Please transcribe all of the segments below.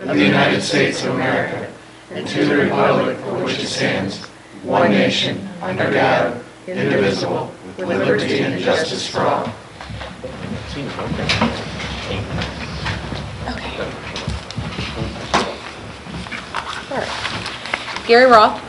of the United States of America, and to the republic for which it stands, one nation, under God, indivisible, with liberty and justice for all. Okay. All right. Gary Roth.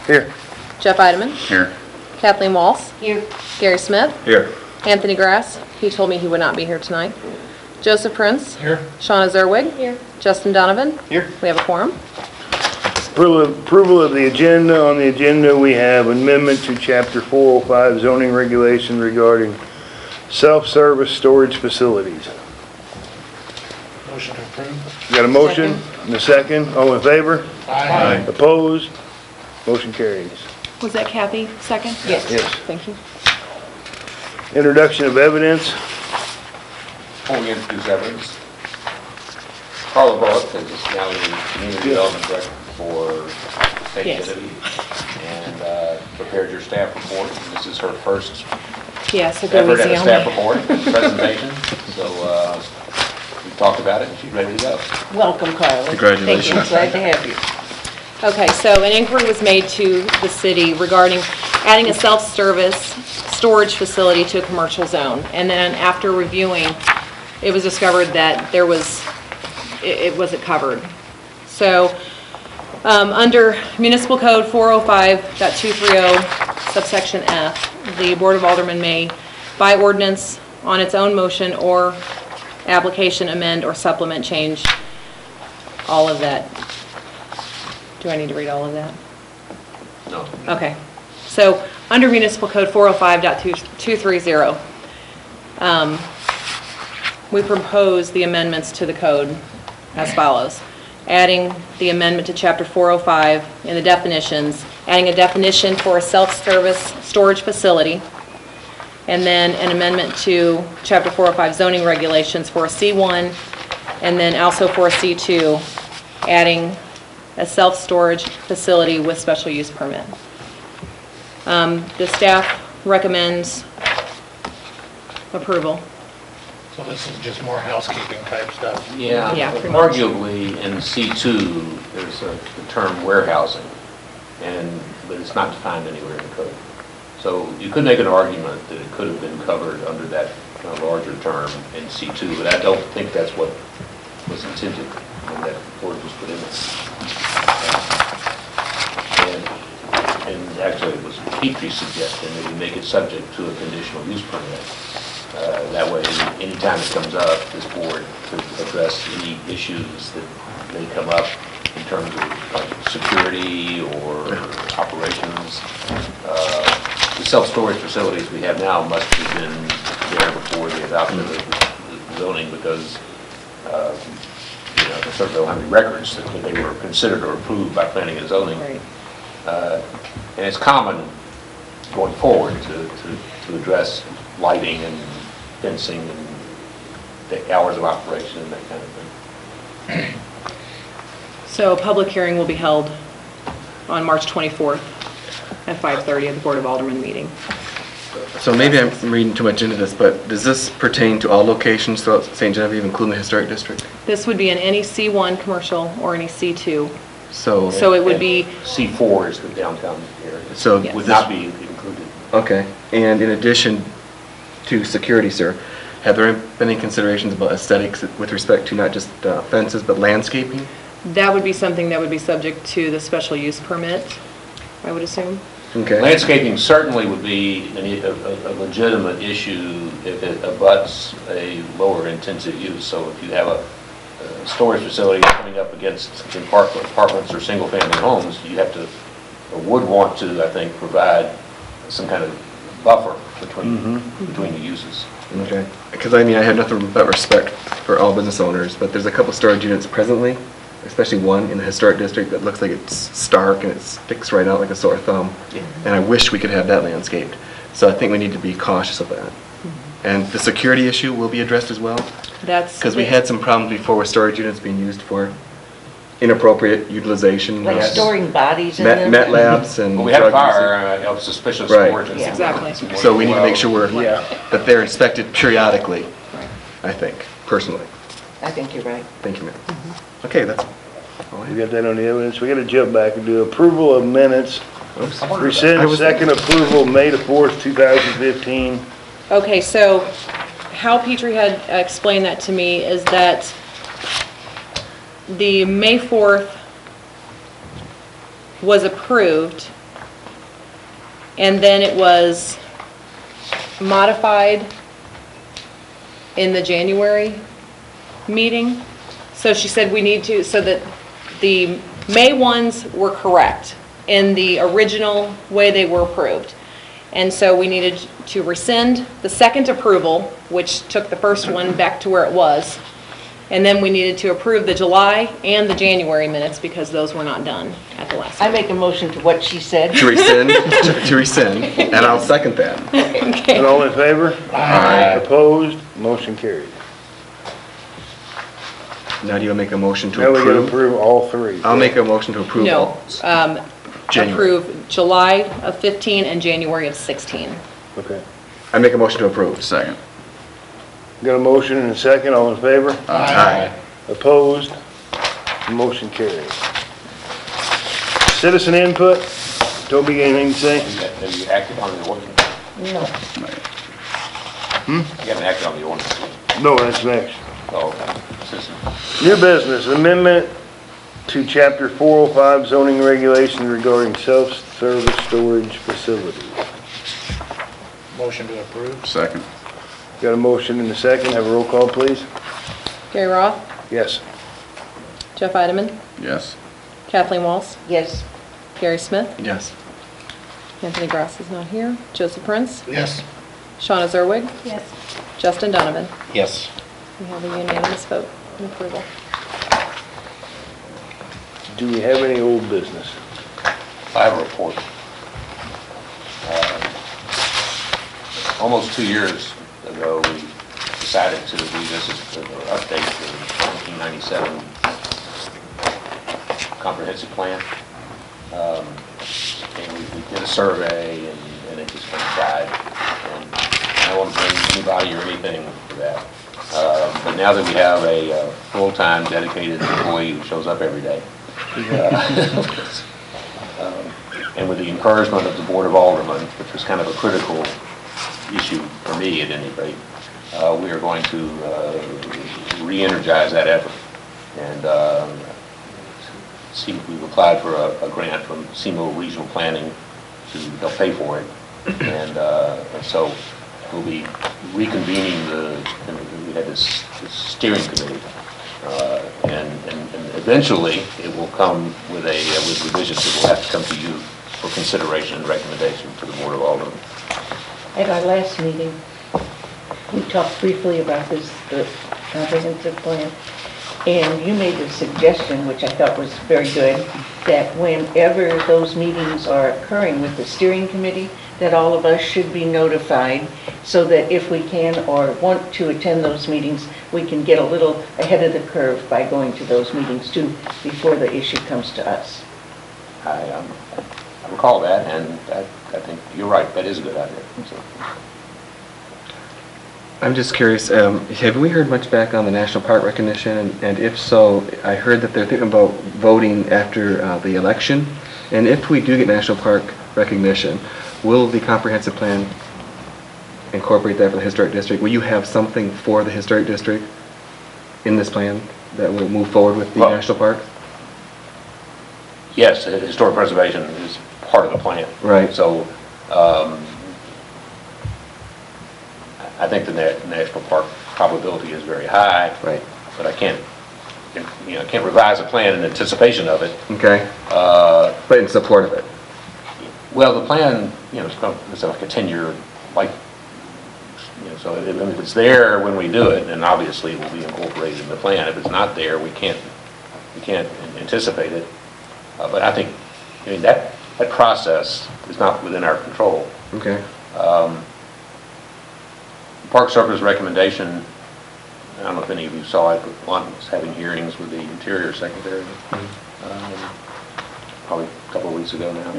Here. Jeff Eidemann. Here. Kathleen Walsh. Here. Gary Smith. Here. Anthony Grass. He told me he would not be here tonight. Joseph Prince. Here. Shauna Zerwig. Here. Justin Donovan. Here. We have a quorum. Approval of the agenda. On the agenda, we have amendment to Chapter 405 zoning regulation regarding self-service storage facilities. Motion to approve. Got a motion and a second. All in favor? Aye. Opposed? Motion carries. Was that Kathy second? Yes. Yes. Thank you. Introduction of evidence. Before we introduce evidence, Carla Bullock is now the Community Development Director for St. Yes. Genevieve and prepared your staff report. This is her first Yeah, so go effort easy at a on staff me. report presentation. So we talked about it and she's ready to go. Welcome, Carla. Congratulations. Thank you. Glad to have you. Okay, so an inquiry was made to the city regarding adding a self-service storage facility to a commercial zone. And then after reviewing, it was discovered that it wasn't covered. So under Municipal Code 405.230 subsection F, the Board of Aldermen may, by ordinance, on its own motion or application, amend or supplement, change all of that. Do I need to read all of that? No. Okay. So under Municipal Code 405.230, we propose the amendments to the code as follows. Adding the amendment to Chapter 405 in the definitions, adding a definition for a self-service storage facility, and then an amendment to Chapter 405 zoning regulations for a C1, and then also for a C2, adding a self-storage facility with special use permit. The staff recommends approval. So this is just more housekeeping type stuff. Yeah, Yeah, pretty much. arguably in C2, there's the term warehousing, but it's not defined anywhere in the code. So you could make an argument that it could have been covered under that larger term in C2, but I don't think that's what was intended when that word was put in there. And actually, it was Petrie's suggestion that we make it subject to a conditional use permit. That way, anytime it comes up, this board could address any issues that may come up in terms of like security or operations. The self-storage facilities we have now must have been there before the adoption of the zoning because they certainly don't have any records that they were considered or approved by planning and zoning. Right. And it's common going forward to address lighting and fencing and the hours of operation and that kind of thing. So a public hearing will be held on March 24th at 5:30 at the Board of Aldermen meeting. So maybe I'm reading too much into this, but does this pertain to all locations throughout St. Genevieve, including the historic district? This would be in any C1 commercial or any C2. So So it would be, C4 is the downtown area. So Yes. Would not be included. okay. And in addition to security, sir, have there been any considerations about aesthetics with respect to not just fences, but landscaping? that would be something that would be subject to the special use permit, I would assume. Okay. Landscaping certainly would be a legitimate issue if it abuts a lower intensive use. So if you have a storage facility coming up against apartments or single-family homes, you have to, or would want to, I think, provide some kind of buffer between the uses. Okay. Because I mean, I have nothing but respect for all business owners, but there's a couple storage units presently, especially one in the historic district that looks like it's stark and it sticks right out like a sore thumb. Yeah. And I wish we could have that landscaped. So I think we need to be cautious of that. And the security issue will be addressed as well? That's. Because we had some problems before with storage units being used for inappropriate utilization. Like Yes. storing bodies in Met, them. met labs and Well, we had a drug fire of suspicious Right. storage. Yeah. Exactly. So we need to make sure Yeah. that they're inspected periodically, I think, personally. I think you're right. Thank you, ma'am. Okay, that's all I We have. got that on the evidence. We gotta jump back and do approval of minutes. Oops. Rescind second approval, May the 4th, 2015. Okay, so how Petrie had explained that to me is that the May 4th was approved, and then it was modified in the January meeting. So she said we need to, so that the May ones were correct in the original way they were approved. And so we needed to rescind the second approval, which took the first one back to where it was. And then we needed to approve the July and the January minutes because those were not done at the last I meeting. make a motion to what she said. To rescind, to rescind, and I'll second that. And all in favor? Aye. Opposed? Motion carried. Now do you make a motion to Now we gotta approve? approve all three. I'll make a motion to approve No, all. January. approve July of 15 and January of 16. Okay. I make a motion to approve. Second. Got a motion and a second, all in favor? Aye. Opposed? Motion carried. Citizen input? Toby, got anything to say? Have you acted on the ordinance? No. You haven't acted on the ordinance. No, that's next. Oh, okay. Citizen. New business, amendment to chapter 405 zoning regulations regarding self-service storage facilities. Motion to approve. Second. Got a motion and a second, have a roll call, please? Gary Roth, Yes. Jeff Ideman, Yes. Kathleen Walsh, Yes. Gary Smith, Yes. Anthony Grass is not here, Joseph Prince, Yes. Shauna Zerwig, Yes. Justin Donovan. Yes. We have a unanimous vote in approval. Do we have any old business? I have a report. Almost 2 years ago, we decided to revisit or update the 1997 comprehensive plan. And we did a survey and it just kind of died. And I don't want to blame anybody or anything for that. But now that we have a full-time dedicated employee who shows up every day, and with the encouragement of the Board of Aldermen, which was kind of a critical issue for me at any rate, we are going to re-energize that effort. And see, we've applied for a grant from SEMO Regional Planning to help pay for it. And so we'll be reconvening we had this steering committee. And eventually, it will come with revisions that will have to come to you for consideration and recommendation to the Board of Aldermen. At our last meeting, we talked briefly about this, the comprehensive plan, and you made a suggestion, which I thought was very good, that whenever those meetings are occurring with the steering committee, that all of us should be notified so that if we can or want to attend those meetings, we can get a little ahead of the curve by going to those meetings too, before the issue comes to us. I recall that, and I think you're right, that is a good idea. So, I'm just curious, have we heard much back on the national park recognition? And if so, I heard that they're thinking about voting after the election. And if we do get national park recognition, will the comprehensive plan incorporate that for the historic district? Will you have something for the historic district in this plan that will move forward with the Well, national park? yes, historic preservation is part of the plan. Right. So I think the national park probability is very high. Right. But I can't revise a plan in anticipation of it. Okay. But in support of it? Well, the plan, it's like a 10-year life. So if it's there when we do it, then obviously it will be incorporated in the plan. If it's not there, we can't anticipate it. But I think, that process is not within our control. Okay. Park Service recommendation, I don't know if any of you saw it, but one was having hearings with the Interior Secretary, probably a couple of weeks ago now.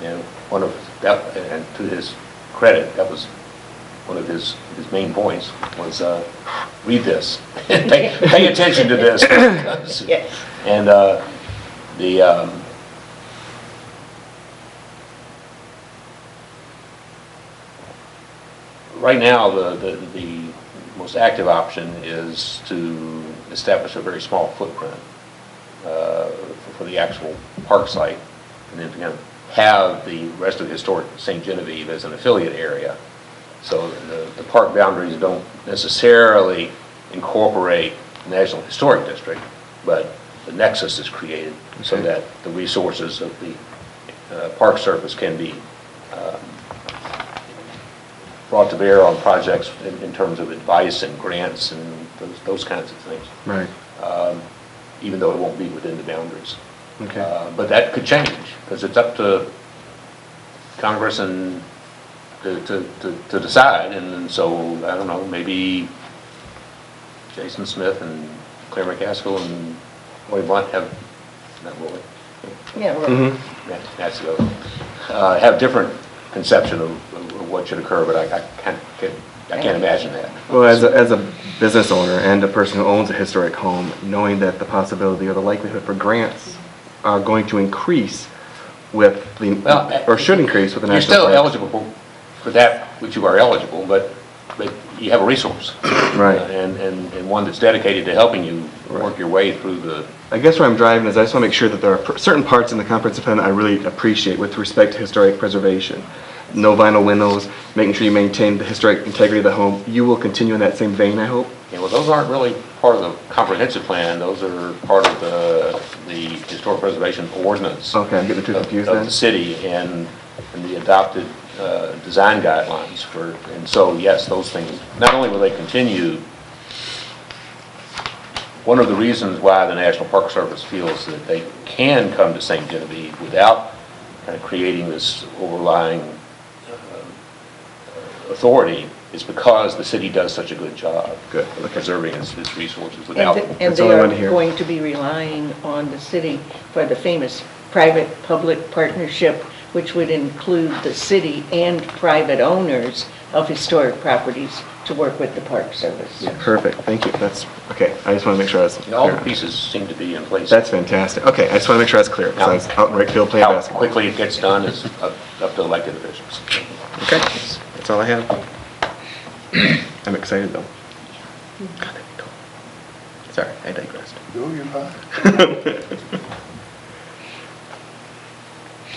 And one of that, and to his credit, that was one of his main points was, read this, pay attention to this. Yes. And right now, the most active option is to establish a very small footprint for the actual park site, and then kind of have the rest of historic St. Genevieve as an affiliate area. So the park boundaries don't necessarily incorporate the National Historic District, but the nexus is created so that the resources of the park service can be brought to bear on projects in terms of advice and grants and those kinds of things. Right. Even though it won't be within the boundaries. Okay. But that could change, because it's up to Congress and to decide, and so, I don't know, maybe Jason Smith and Claire McCaskill and Roy Blunt not Roy, Yeah, well, Mm-hmm. that's the other, have different conception of what should occur, but I can't imagine that. Well, as a business owner and a person who owns a historic home, knowing that the possibility or the likelihood for grants are going to increase with or should increase with the You're national still parks. eligible for that which you are eligible, but you have a resource. Right. And one that's dedicated to helping you work your way through the. I guess where I'm driving is I just want to make sure that there are certain parts in the comprehensive plan I really appreciate with respect to historic preservation. No vinyl windows, making sure you maintain the historic integrity of the home. You will continue in that same vein, I hope? Yeah, well, those aren't really part of the comprehensive plan. Those are part of the historic preservation ordinance. Okay, I'm getting the two confused of then. the city and the adopted design guidelines for, and so, yes, those things, not only will they continue, one of the reasons why the National Park Service feels that they can come to St. Genevieve without kind of creating this overlying authority is because the city does such a good job of preserving its resources without. and That's they all I are wanted to hear. going to be relying on the city for the famous private-public partnership, which would include the city and private owners of historic properties to work with the Park Service. Perfect, thank you. That's, okay, I just want to make sure I was All the clear. pieces seem to be in place. That's fantastic. Okay, I just want to make sure I was clear, because I was out in right field playing How basketball. quickly it gets done is up to elected officials. Okay, that's all I have. I'm excited though. God, that'd be cool. Sorry, I digressed. Go, you're fine.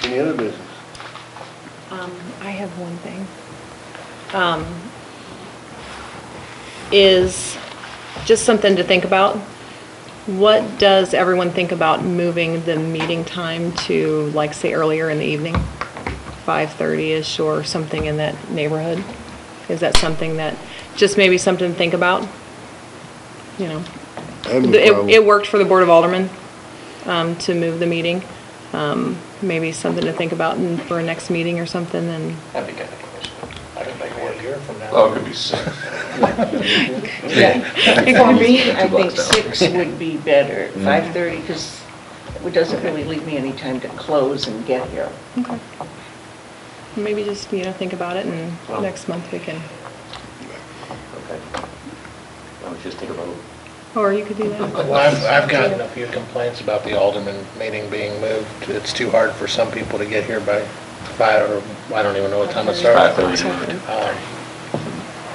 Any other business? I have one thing. Is just something to think about. What does everyone think about moving the meeting time to, like, say, earlier in the evening? 5:30-ish or something in that neighborhood? Is that something that, just maybe something to think about? You know, I have no problem. it worked for the Board of Aldermen to move the meeting. Maybe something to think about for a next meeting or something, and I think I think I can make it a year from now. Oh, it could be 6. For me, I Two think blocks down. 6 would be better, 5:30, because it doesn't really leave me any time to close and get here. maybe just, think about it, and next month we can, Okay. Let me just take a vote. or you could do that. Well, I've gotten a few complaints about the Alderman meeting being moved. It's too hard for some people to get here by 5, or I don't even know what time it starts. 5:30.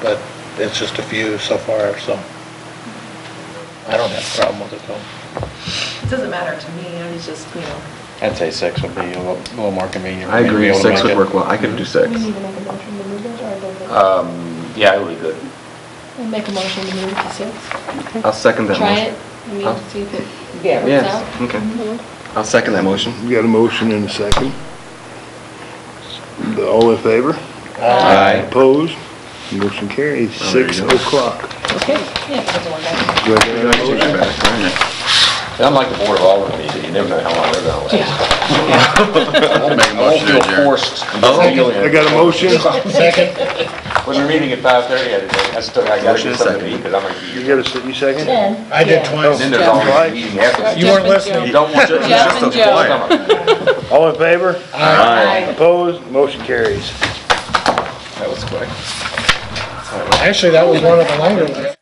But it's just a few so far, so I don't have a problem with it though. It doesn't matter to me, I was just, I'd say 6 would be a little more convenient. I for me to be agree, able to 6 make would it. work well. I could do 6. We need to make a motion to move it, or Yeah, it would be good. we'll make a motion to move it to 6? I'll second that Try motion. it, see if it Yeah. works Yes, out. okay. I'll second that motion. We got a motion and a second. All in favor? Aye. Opposed? Motion carries, Oh, there you 6 go. o'clock. Okay. Yeah, it doesn't work out. Do I hear a motion? Unlike the Board of Alderman meeting, you never know how long they're gonna last. I won't make a I won't motion to feel adjourn. forced. I got a motion. Second? When we're meeting at 5:30, I gotta Motion get and something to second. eat, because I'm gonna be You here. got a, you second? Jen. I did Yeah. twice. Then there's always a meeting after. You weren't listening. You don't want to. Jeff and Joe. All in favor? Aye. Opposed? Motion carries. That was quick. Actually, that was one of the longer ones.